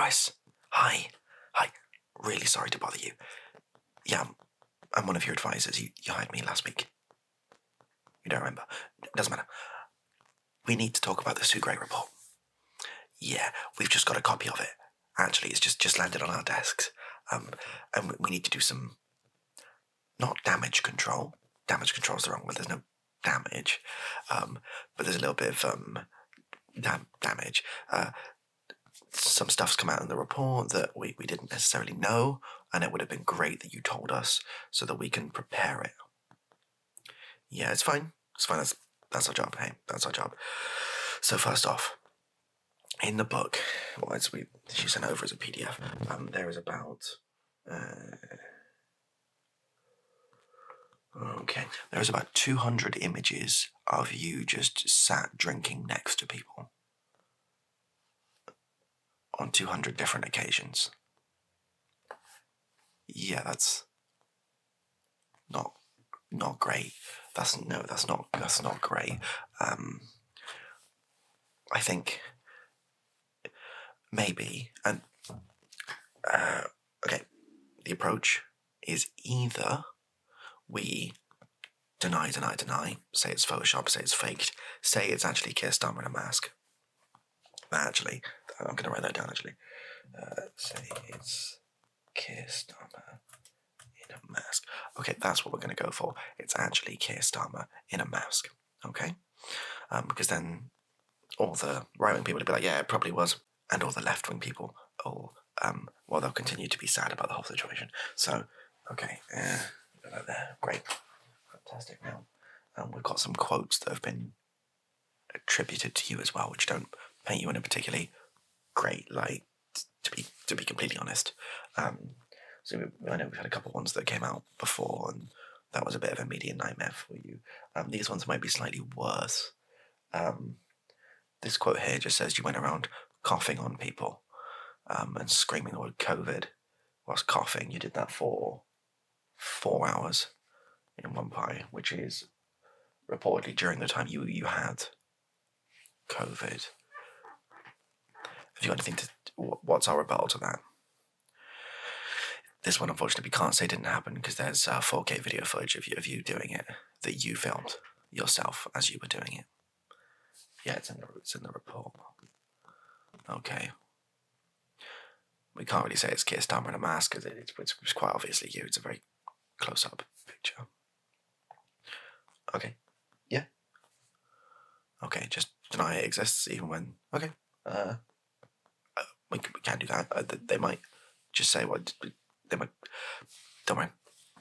guys. Hi. Really sorry to bother you. Yeah, I'm one of your advisors. You hired me last week. You don't remember? Doesn't matter. We need to talk about the Sue Gray report. Yeah, we've just got a copy of it. Actually, it's just landed on our desks. And we need to do some, not damage control. Damage control's the wrong word. There's no damage. But there's a little bit of damage. Some stuff's come out in the report that we didn't necessarily know, and it would have been great that you told us so that we can prepare it. Yeah, it's fine. It's fine. That's our job. Hey, that's our job. So first off, in the book, she sent over as a PDF. There is about there is about 200 images of you just sat drinking next to people on 200 different occasions. Yeah, that's not great. That's not great. I think maybe, and okay, the approach is either we deny, say it's Photoshop, say it's faked, say it's actually Keir Starmer in a mask. Actually, I'm going to write that down, actually. Say it's Keir Starmer in a mask. Okay, that's what we're going to go for. It's actually Keir Starmer in a mask, okay? Because then all the right-wing people will be like, yeah, it probably was. And all the left-wing people, they'll continue to be sad about the whole situation. So, okay, there, great. Fantastic. Now, we've got some quotes that have been attributed to you as well, which don't paint you in a particularly great light, to be completely honest. So I know we've had a couple of ones that came out before, and that was a bit of a media nightmare for you. These ones might be slightly worse. This quote here just says you went around coughing on people and screaming the word COVID whilst coughing. You did that for 4 hours in one pie, which is reportedly during the time you had COVID. Have you got anything what's our rebuttal to that? This one, unfortunately, we can't say didn't happen because there's 4K video footage of you doing it that you filmed yourself as you were doing it. Yeah, it's in the report. Okay. We can't really say it's Keir Starmer in a mask because it's quite obviously you. It's a very close-up picture. Okay. Yeah. Okay, just deny it exists even when... Okay. We can do that. They might just say what... They might... Don't worry.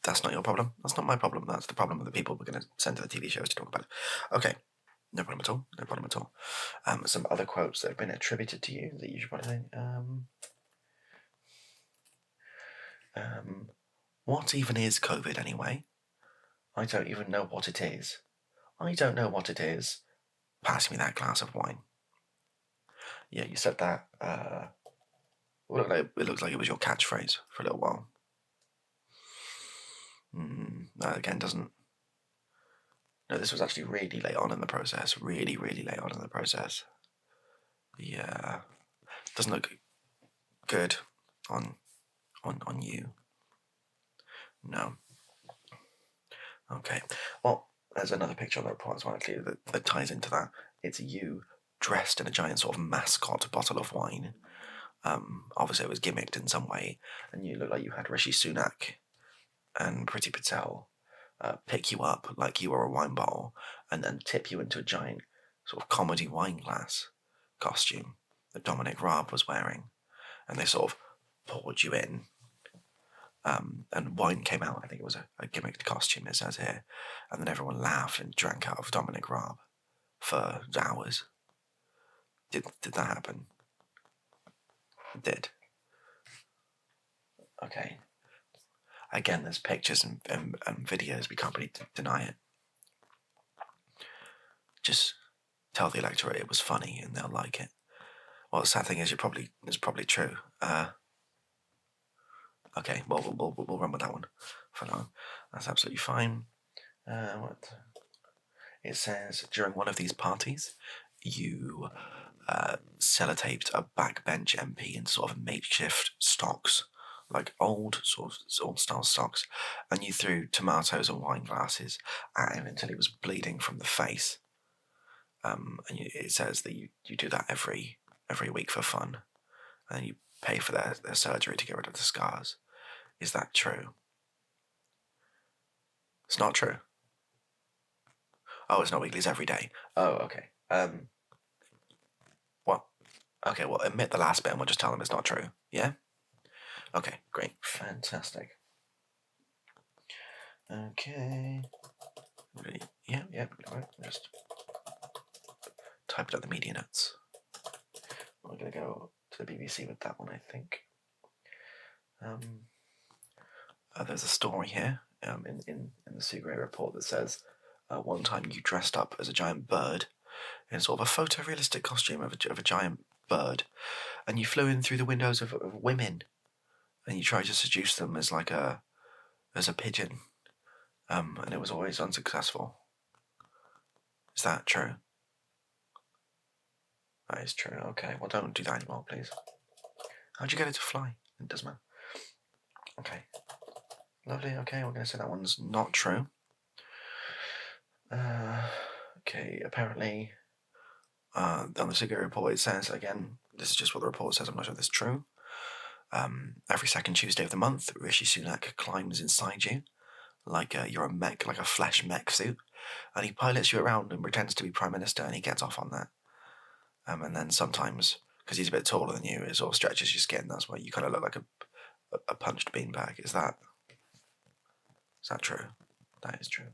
That's not your problem. That's not my problem. That's the problem of the people we're going to send to the TV shows to talk about. Okay. No problem at all. Some other quotes that have been attributed to you that you should probably think. What even is COVID anyway? I don't even know what it is. I don't know what it is. Pass me that glass of wine. Yeah, you said that. It looks like it was your catchphrase for a little while. That again doesn't... No, this was actually really late on in the process. Really, really late on in the process. Yeah. Doesn't look good on you. No. Okay. Well, there's another picture on the report as well, actually, that ties into that. It's you dressed in a giant sort of mascot bottle of wine. Obviously it was gimmicked in some way, and you look like you had Rishi Sunak and Priti Patel pick you up like you were a wine bottle and then tip you into a giant sort of comedy wine glass costume that Dominic Raab was wearing, and they sort of poured you in, and wine came out. I think it was a gimmicked costume, it says here, and then everyone laughed and drank out of Dominic Raab for hours. Did that happen? It did. Okay. Again, there's pictures and videos. We can't really deny it. Just tell the electorate it was funny and they'll like it. Well, the sad thing is, it's probably true. Okay, well, we'll run with that one for now. That's absolutely fine. What? It says, during one of these parties, you sellotaped a backbench MP in sort of makeshift stocks, like old style stocks, and you threw tomatoes and wine glasses at him until he was bleeding from the face. And it says that you do that every week for fun, and you pay for their surgery to get rid of the scars. Is that true? It's not true. Oh, it's not weekly, it's every day. Oh, okay. What? Okay, well, admit the last bit and we'll just tell them it's not true. Yeah? Okay, great. Fantastic. Okay. Really? Yeah, alright. Just type it up the media notes. We're going to go to the BBC with that one, I think. There's a story here in the Sue Gray report that says one time you dressed up as a giant bird in sort of a photorealistic costume of a giant bird, and you flew in through the windows of women, and you tried to seduce them as a pigeon, and it was always unsuccessful. Is that true? That is true. Okay, well, don't do that anymore, please. How'd you get it to fly? It doesn't matter. Okay. Lovely. Okay, we're going to say that one's not true. Okay, apparently, on the Cigarette report it says, again, this is just what the report says, I'm not sure if this is true. Every second Tuesday of the month, Rishi Sunak climbs inside you, like you're a mech, like a flesh mech suit, and he pilots you around and pretends to be Prime Minister, and he gets off on that. And then sometimes, because he's a bit taller than you, it sort of stretches your skin, that's why you kind of look like a punched beanbag. Is that true? That is true.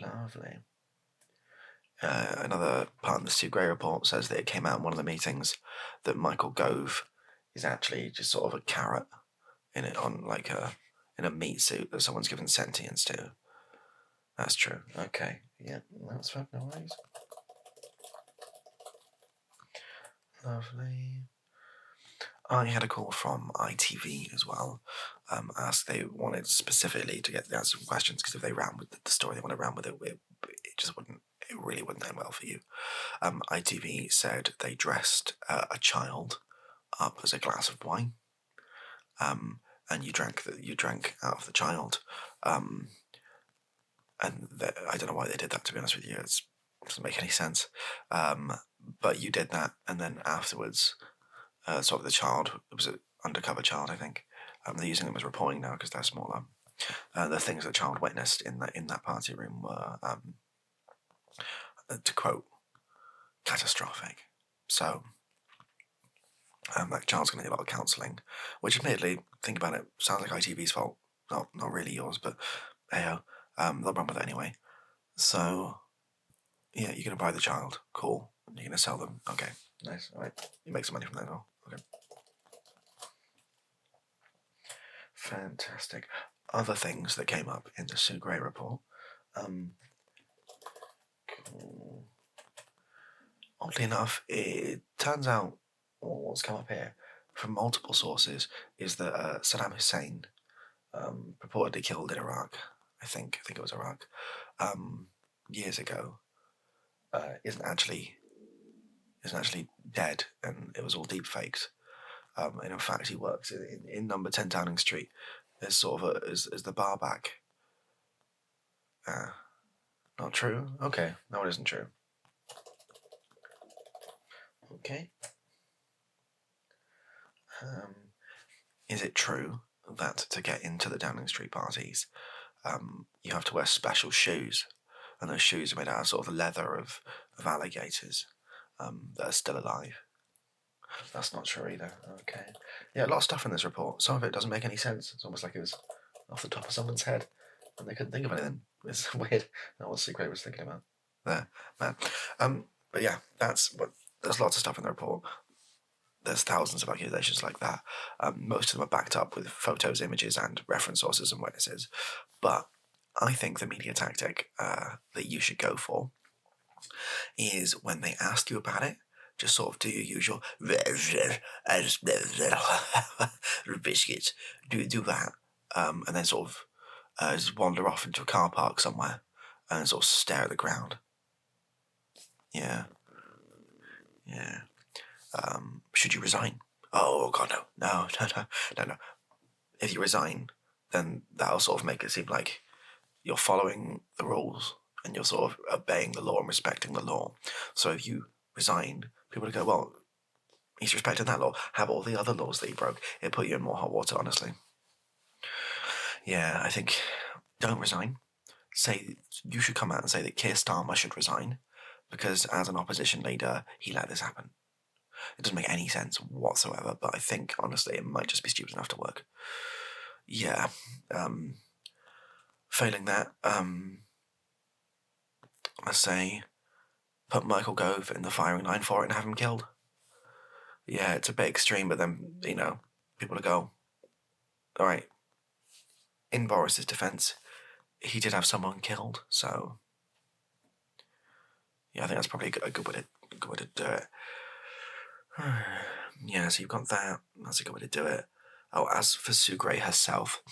Lovely. Another part of the Sue Gray report says that it came out in one of the meetings that Michael Gove is actually just sort of a carrot in a meat suit that someone's given sentience to. That's true. Okay. Yeah, that's fine. No worries. Lovely. I had a call from ITV as well. Asked they wanted specifically to get the answer to questions, because if they ran with the story they wanted to run with it, it really wouldn't end well for you. ITV said they dressed a child up as a glass of wine, and you drank out of the child, and I don't know why they did that, to be honest with you. It doesn't make any sense. But you did that, and then afterwards, sort of the child, it was an undercover child, I think. They're using them as reporting now because they're smaller. The things the child witnessed in that party room were, to quote, catastrophic. So that child's going to need a lot of counselling, which admittedly, think about it, sounds like ITV's fault. Not really yours, but heyo, they'll run with it anyway. So yeah, you're going to buy the child, cool. You're going to sell them, okay, nice, all right. You make some money from that now, okay. Fantastic. Other things that came up in the Sue Gray report. Oddly enough, it turns out what's come up here from multiple sources is that Saddam Hussein, purportedly killed in Iraq, I think it was Iraq, years ago, isn't actually dead, and it was all deep fakes. And in fact, he works in number 10 Downing Street as sort of as the bar back. Not true? Okay, no, it isn't true. Okay. Is it true that to get into the Downing Street parties, you have to wear special shoes, and those shoes are made out of sort of the leather of alligators that are still alive? That's not true either. Okay. Yeah, a lot of stuff in this report. Some of it doesn't make any sense. It's almost like it was off the top of someone's head and they couldn't think of anything. It's weird. That was Sue Gray was thinking about there, man. But yeah, there's lots of stuff in the report. There's thousands of accusations like that. Most of them are backed up with photos, images, and reference sources and witnesses. But I think the media tactic that you should go for is when they ask you about it, just sort of do your usual biscuits, do that, and then sort of just wander off into a car park somewhere and sort of stare at the ground Yeah. Yeah. Should you resign? Oh, God, no. No, no, no, no, no. If you resign, then that'll sort of make it seem like you're following the rules and you're sort of obeying the law and respecting the law. So if you resign, people will go, well, he's respecting that law. How about all the other laws that he broke? It put you in more hot water, honestly. Yeah, I think don't resign. Say you should come out and say that Keir Starmer should resign because as an opposition leader, he let this happen. It doesn't make any sense whatsoever, but I think, honestly, it might just be stupid enough to work. Yeah. Failing that, I say put Michael Gove in the firing line for it and have him killed. Yeah, it's a bit extreme, but then, people will go, all right, in Boris's defence, he did have someone killed, so yeah, I think that's probably a good way to do it. Yeah, so you've got that. That's a good way to do it. Oh, as for Sue Gray herself,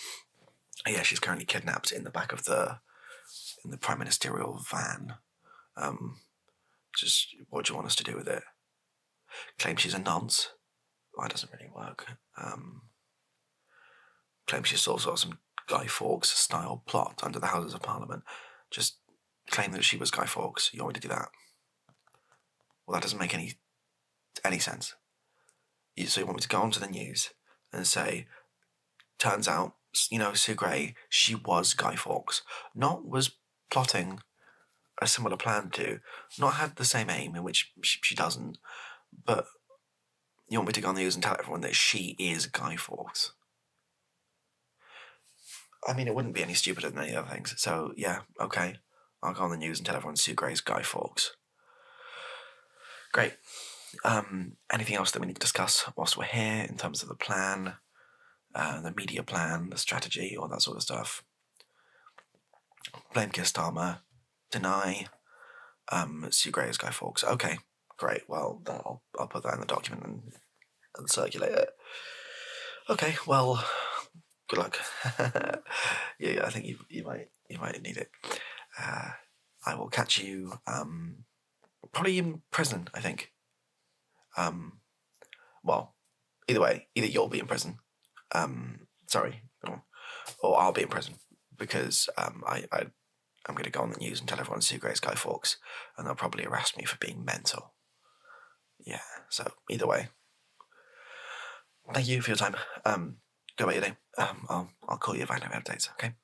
yeah, she's currently kidnapped in the back of the prime ministerial van. Just what do you want us to do with it? Claim she's a nonce. Well, that doesn't really work. Claim she's sort of some Guy Fawkes style plot under the Houses of Parliament. Just claim that she was Guy Fawkes. You want me to do that? Well, that doesn't make any sense. So you want me to go onto the news and say, turns out, Sue Gray, she was Guy Fawkes. Not was plotting a similar plan to, not had the same aim, in which she doesn't, but you want me to go on the news and tell everyone that she is Guy Fawkes? I mean, it wouldn't be any stupider than any other things. So, yeah, okay. I'll go on the news and tell everyone Sue Gray's Guy Fawkes. Great. Anything else that we need to discuss whilst we're here in terms of the plan, the media plan, the strategy, all that sort of stuff? Blame Keir Starmer. Deny Sue Gray as Guy Fawkes. Okay, great. Well, I'll put that in the document and circulate it. Okay, well, good luck. Yeah, I think you might need it. I will catch you probably in prison, I think. Well, either way, either you'll be in prison. Or I'll be in prison because I'm going to go on the news and tell everyone Sue Gray's Guy Fawkes, and they'll probably arrest me for being mental. Yeah, so either way. Thank you for your time. Go about your day. I'll call you if I have any updates, okay?